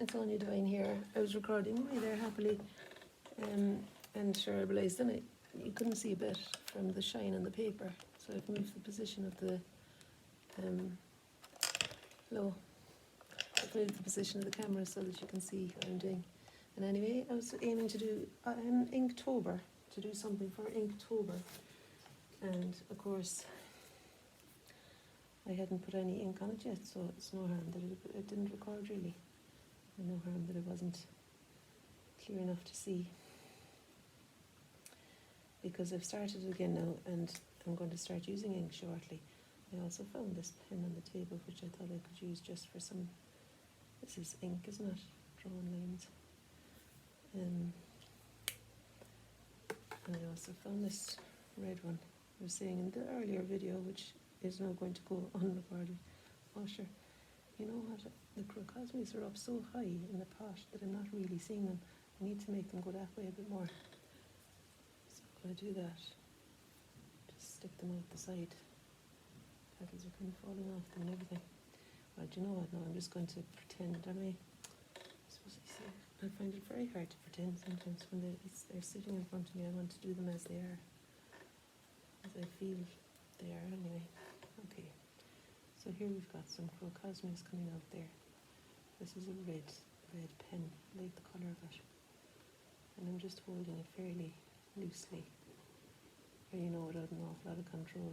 it's Anya Divine here. I was recording away there happily, and sure I realised then you couldn't see a bit from the shine on the paper, so I've moved the position of the I've moved the position of the camera so that you can see what I'm doing. And anyway, I was aiming to do Inktober, to do something for Inktober, and of course I hadn't put any ink on it yet, so it's no harm that it didn't record really, and no harm that it wasn't clear enough to see, because I've started again now and I'm going to start using ink shortly. I also found this pen on the table which I thought I could use just for some, this is ink, isn't it? Drawn lines. And I also found this red one I was saying in the earlier video, which is now going to go unrecorded. Oh sure, you know what, the crocosmies are up so high in the pot that I'm not really seeing them. I need to make them go that way a bit more. So I'm going to do that. Just stick them out the side. Petals are kind of falling off them and everything. Well, do you know what, now I'm just going to pretend, I suppose I find it very hard to pretend sometimes when they're sitting in front of me. I want to do them as they are, as I feel they are anyway. Okay, so here we've got some crocosmics coming out there. This is a red pen, I like the colour of it. And I'm just holding it fairly loosely, you know, without an awful lot of control.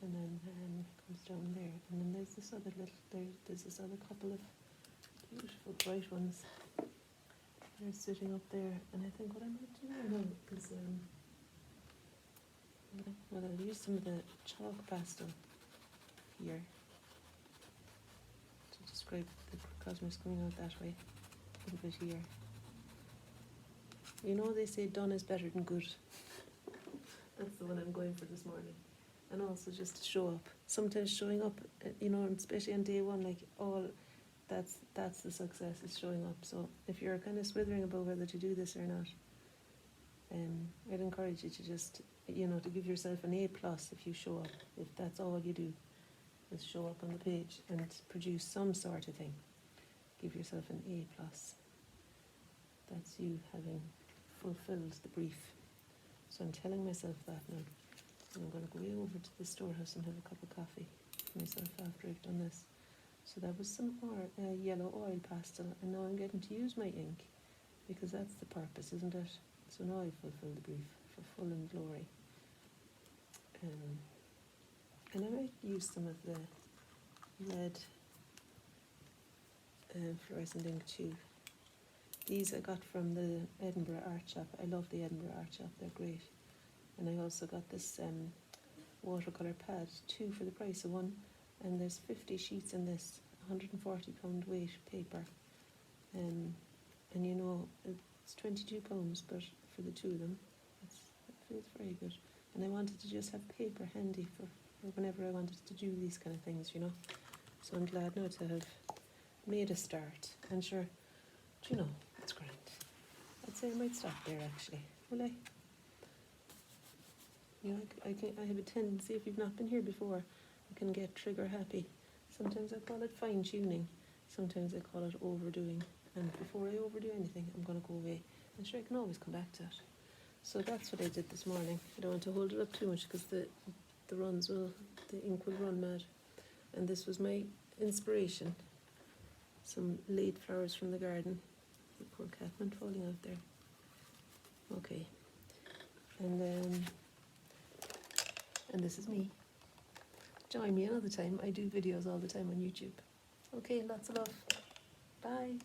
And then it comes down there. And then there's this other there's this other couple of beautiful bright ones. They're sitting up there, and I think what I might do now is well, I'll use some of the chalk pastel here to describe the cosmos coming out that way. A little bit here. You know, they say done is better than good. That's the one I'm going for this morning. And also just to show up. Sometimes showing up, you know, especially on day one, like that's the success, is showing up. So if you're kind of swithering about whether to do this or not, I'd encourage you to just, you know, to give yourself an A+ if you show up. If that's all you do, is show up on the page and produce some sort of thing. Give yourself an A+. That's you having fulfilled the brief. So I'm telling myself that now. And I'm going to go way over to the storehouse and have a cup of coffee for myself after I've done this. So that was some yellow oil pastel, and now I'm getting to use my ink, because that's the purpose, isn't it? So now I've fulfilled the brief for full and glory. And I might use some of the red fluorescent ink too. These I got from the Edinburgh Art Shop. I love the Edinburgh Art Shop, they're great. And I also got this watercolour pad, 2 for the price of 1, and there's 50 sheets in this, £140 weight paper. And you know, it's £22, but for the 2 of them, it feels very good. And I wanted to just have paper handy for whenever I wanted to do these kind of things, you know. So I'm glad now to have made a start. And sure, do you know, it's grand. I'd say I might stop there actually, will I? You know, I have a tendency, if you've not been here before, I can get trigger happy. Sometimes I call it fine tuning, sometimes I call it overdoing. And before I overdo anything, I'm going to go away. And sure, I can always come back to it. So that's what I did this morning. I don't want to hold it up too much because the ink will run mad. And this was my inspiration. Some late flowers from the garden. The poor catman falling out there. Okay. And this is me. Join me another time. I do videos all the time on YouTube. Okay, lots of love. Bye.